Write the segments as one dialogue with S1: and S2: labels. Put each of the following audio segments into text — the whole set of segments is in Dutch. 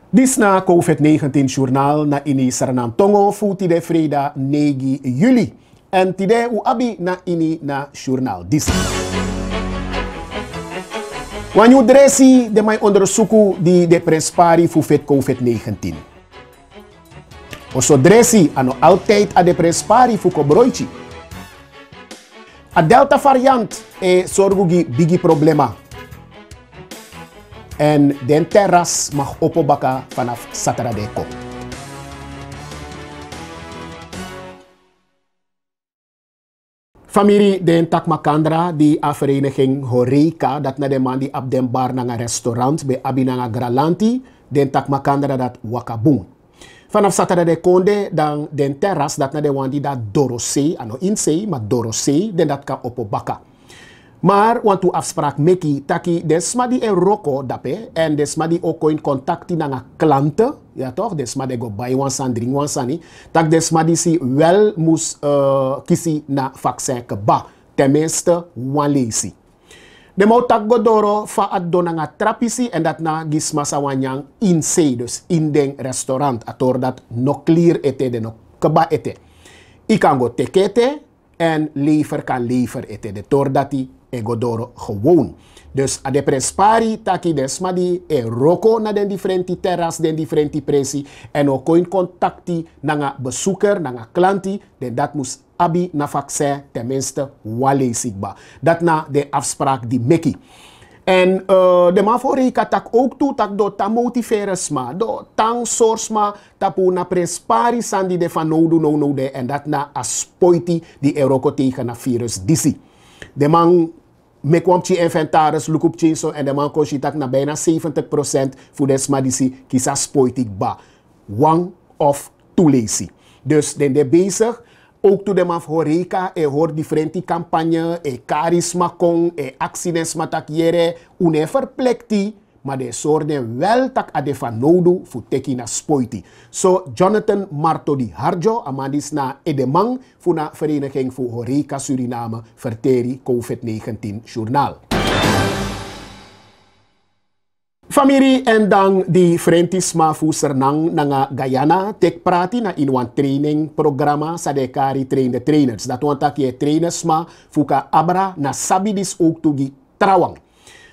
S1: Dis na COVID-19 journaal na ini Saranam Tongo futi de Freda 9 juli. En tide u abi na ini na journaal. Dis. Wanneer dresi de mijn onderzoeken die de prespari voor het COVID-19. Oso dresi ano altijd a de prespari voor kobroichi. A delta variant e sorgugi bigi problema. En den terras mag opobaka vanaf Satradeko. Familie den Takmakandra die a vereniging Horeca dat na de man die op den bar na een restaurant bij Abinanga Gralanti den Takmakandra dat wakabung. Vanaf Saturday konde dan den terras dat na de wan die dat Dorosee, ano insee, maar Dorosee den dat kan opobaka. Maar want u afspraak meki taki desma die en roko dape en desma die ook in contacti na klanten, ja toch, desma de go buy one san drink one sani, tak desma die si wel mus kisi na vaccin keba, tenminste one lesi. De mau tak godoro fa at donanga trapisi en dat na gisma sa wanyang insay, dus in den restaurant ator dat no clear ete de no keba ete. I kan go tekete en lever kan lever ete de tor dati egodoro gewoon. Dus a de prespari taki desma di e roko na den differenti terras, den differenti presi en ook in contacti na nga bezoeker, na nga klanti, den dat mus abi na vaccin tenminste wale sigba. Dat na de afspraak die meki. En de man voor Horeca tak ook toe tak do ta motiveren sma, do tang source ma tapu na prespari sandi de van no de en dat na aspoiti die eroko tegen na virus disi. De man mekwamchi inventaris lukupchi so en de man koshi tak na bijna 70% voor desma disi kisa spoitik ba. Wang of toelesi. Dus den de bezig ook to de man Horeca e hoor differenti campagne e charisma kon e accidents matakiere une verplekti maar de soorten wel tak ade van nodu voor teki na spoiti. So Jonathan Marto di Harjo amandis na edemang voor na vereniging voor Horeca Suriname verteri COVID-19 journaal. Familie en dan die frentisma fu sernang nanga Guyana tek prati na in wan training programma sa de kari train de trainers. Dat want tak je trainers ma fuka abra na sabidis ook tugi trawang.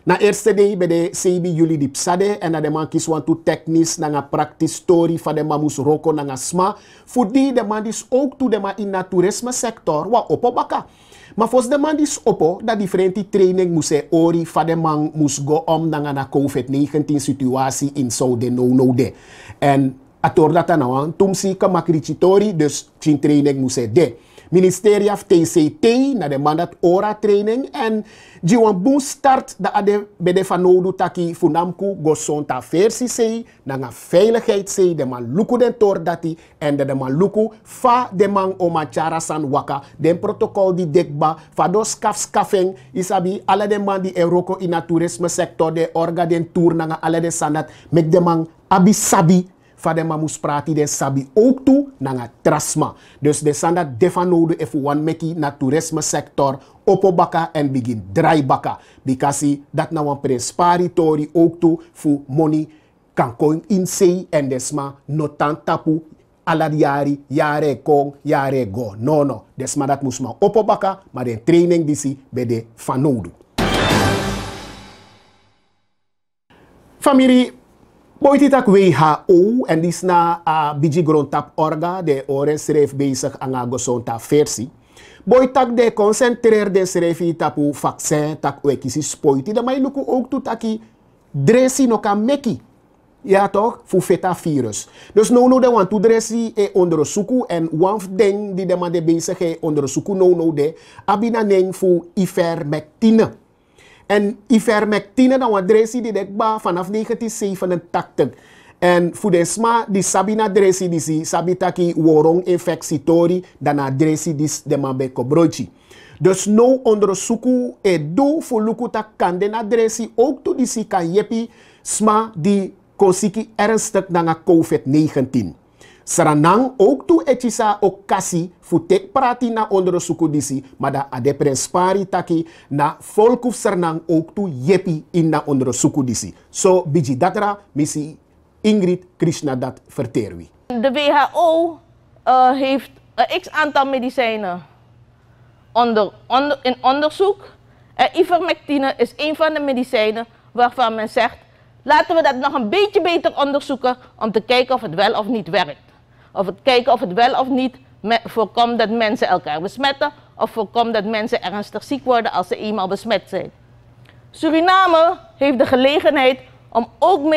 S1: Na eerste day bij de 7 juli di psade en na de man kies want to technisch na nga practice story van de man mus roko na nga sma. Voor die de man is ook to de man in na toerisme sector wa opobaka. Maar volgens de man is oppo dat differenti training moest ori van de man moest go om na COVID-19 situatie in Saudi no de. En ator dat dan nou tumsi kamakrichitori dus chin training moest de. Ministerie of TCT na de mandat ora training en jiwan boom start da ade bede fanodu taki funamku gosonta versi sei na nga veiligheid sei de man luku den tor dati en de man luku fa de man omachara san waka den protocol di dekba fa dos skafeng isabi alle de man di eroko in a toerisme sector de orga den tour na nga alle de sanat mek de man abi sabi Fadema mus prati den sabi ook toe na trasma. Dus de standaard defa nodig if one meki na toerisme sector opobaka en begin draaibaka. Because dat na wan presparitori ook toe fu money kan koin insei en desma notan tapu ala yare kong yare go. No. Desma dat mus ma opobaka maar den training disi bij de fanodu. Familie Boititak WHO en dis na biji grondtap orga de oren schreef bezig aan a gosonta versie. Boitak de concentreer de schreef tapu vaccin tak wekisi spoiti. Da mai luku ook tu taki dresi no kan meki. Ja toch? Fu feta virus. Dus no de want tu dresi e onderzoeken en wanf ding die de man de bezig e onderzoeken no de abina neng fu ivermectine. En ivermectine dan wat dressie die dekba vanaf 1987. En voor de sma die sabina dressie die si sabitaki worong infectitori dan a dressie die de man bij kobroichi. Dus no onderzoeken e do voor lukuta kan den adressie ook to die si kan jepi sma die konsiki ernstig dan a COVID-19. Saranang ook toe etisa okasi futek prati na onderzoeken disi, maar da ade prespari taki na volkuf saranang ook toe jepi in na onderzoeken disi. So biji datra misi Ingrid Krishnadat Verteerwi.
S2: De WHO heeft een x-aantal medicijnen in onderzoek. En ivermectine is een van de medicijnen waarvan men zegt, laten we dat nog een beetje beter onderzoeken om te kijken of het wel of niet werkt. Of het kijken of het wel of niet voorkomt dat mensen elkaar besmetten of voorkomt dat mensen ernstig ziek worden als ze eenmaal besmet zijn. Suriname heeft de gelegenheid om ook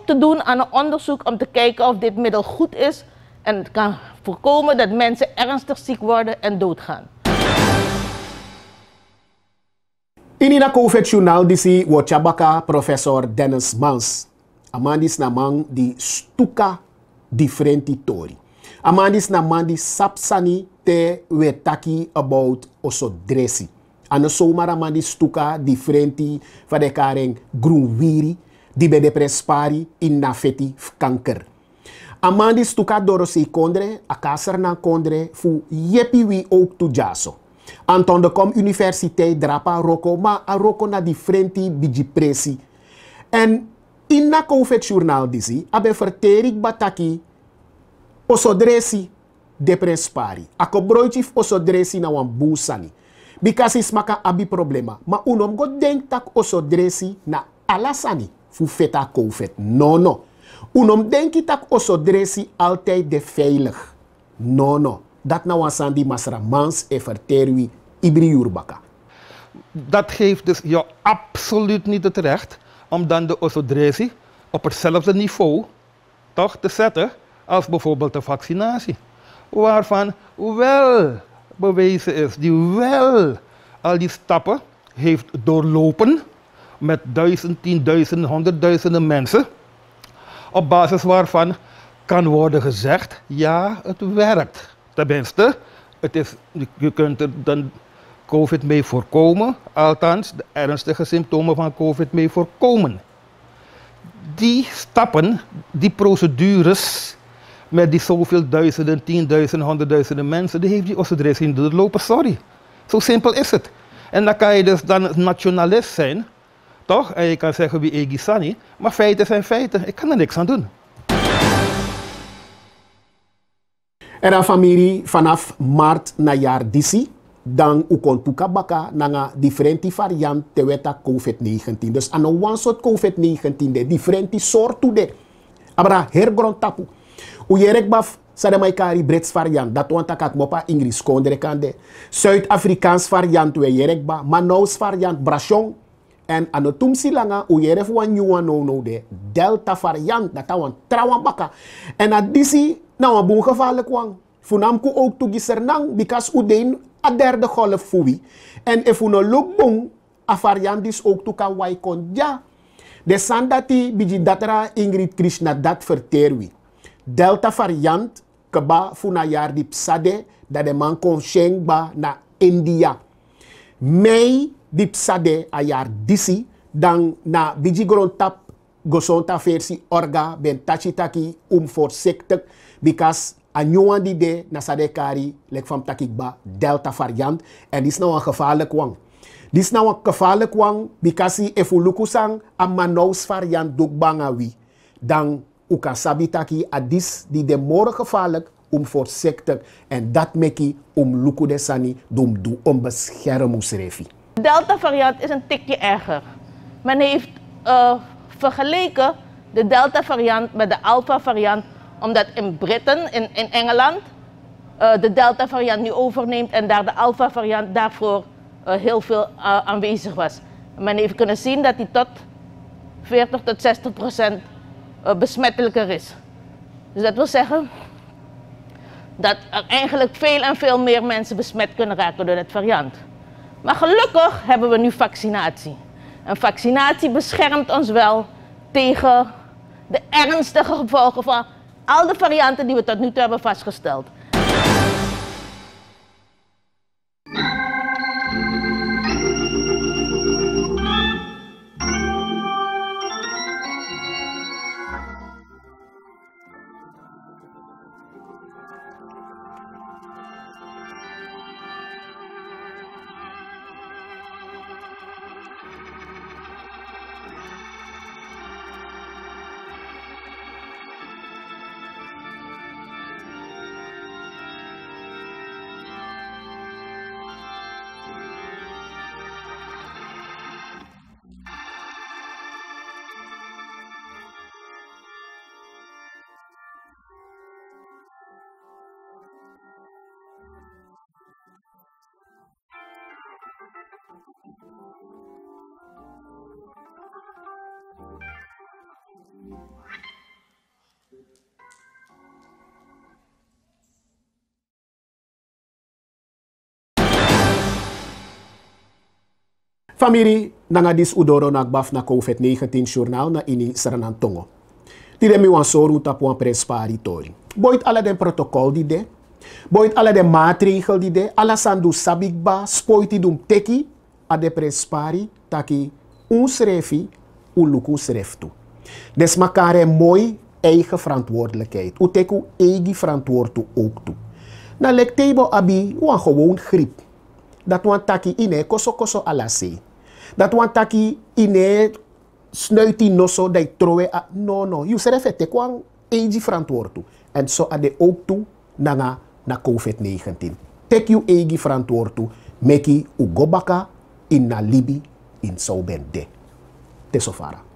S2: te doen aan een onderzoek om te kijken of dit middel goed is en het kan voorkomen dat mensen ernstig ziek worden en doodgaan.
S1: In het COVID-journaal disi Wochabaka professor Dennis Mans. Amandis namang di stuka differenti tori. Amandis namang di sapsani te wetaki about oso dresi. Ano zomaar amandi stuka differenti van de karen groenwiri di bede prespari in nafeti kanker. Amandi stuka dorosi kondre, akasar na kondre fu yepi wi ook tu jaso. Anton de kom universiteit drapa roko, maar a roko na differenti biji presi. En in na COVID-journaal disi, abe verterik bataki osodresi de prespari. Ako broodjif osodresi na wan busani. Because is maka abi problema. Ma unom go denk tak osodresi na alasani fu feta COVID. No. Unom denki tak osodresi altijd de veilig. No. Dat na wansandi masra mans e verterwi ibri urbaka.
S3: Dat geeft dus jou absoluut niet het recht om dan de osodresi op hetzelfde niveau toch te zetten als bijvoorbeeld de vaccinatie. Waarvan wel bewezen is, die wel al die stappen heeft doorlopen met duizenden, tienduizenden, honderdduizenden mensen. Op basis waarvan kan worden gezegd, ja, het werkt. Tenminste, je kunt er dan COVID mee voorkomen, althans de ernstige symptomen van COVID mee voorkomen. Die stappen, die procedures met die zoveel duizenden, tienduizenden, honderdduizenden mensen, die heeft die osodresi niet doorlopen, sorry. Zo simpel is het. En dan kan je dus dan nationalist zijn, toch? En je kan zeggen wie Egisani, maar feiten zijn feiten, ik kan er niks aan doen.
S1: Er een familie vanaf maart na jaar disi, dan u kon baka na differenti variant te weta COVID-19. Dus aan een soort COVID-19 de differenti soorten de. Abra hergrond tapu. U jerek baf sa de maikari Brits variant, dat want akak mopa Ingris kondre kande. Zuid-Afrikaans variant we jerek ba, Manaus variant brachon. En aan de tumsi langa u jeref wan nieuwe no de Delta variant, dat want trawan baka. En na disi nou, een boel gevaarlijk wang. Funamku ook toegisernang, because udeen a derde golf fui. En if uno look bong, a variant is ook to kan wai kon ja. De sandati biji datra Ingrid Krishnadat Verteerwi. Delta variant, keba funa jaar di psade, dat de man kon ba na India. Mei di psade a jaar disi, dan na biji grondtap gosonta versi orga ben tachitaki voorzichtig. Because a nieuwe idee na sadekari lek van takikba Delta variant en dit is nou een gevaarlijk wang. Dit is nou een gevaarlijk wang because if u lukusang a Manaus variant dok bangawi dan u kan sabitaki a dis die de more gevaarlijk voorzichtig en dat meki luku de sani om beschermingsrefi.
S2: Delta variant is een tikje erger. Men heeft vergeleken de Delta variant met de Alpha variant, omdat in Britten, in Engeland, de Delta variant nu overneemt en daar de Alpha variant daarvoor heel veel aanwezig was. Men heeft kunnen zien dat die tot 40 tot 60% besmettelijker is. Dus dat wil zeggen dat er eigenlijk veel en veel meer mensen besmet kunnen raken door dit variant. Maar gelukkig hebben we nu vaccinatie. En vaccinatie beschermt ons wel tegen de ernstige gevolgen van al de varianten die we tot nu toe hebben vastgesteld.
S1: Familie, nanga dis udoro nagbaf na COVID-19 journal na ini Saranantongo. Tide mi wan soru tapu wan presparitori. Boit alle den protocol die de, boit alle den maatregel die de, alla sandu sabikba, spoiti dum teki, a de prespari, taki ons refi, uluku sreftu. Des makare mooi eigen verantwoordelijkheid. U teku eigen verantwoordelijkheid ook toe. Na lektebo abi, wan gewoon griep. Dat wan taki ine koso alase. Dat wan taki ine snuiti noso dat trowe a no. You seref te kwang eigen verantwoordelijkheid. En zo ade ook toe na COVID-19. Tek you eigen verantwoordelijkheid. Meki u gobaka in na libi in so ben de. Tesofara.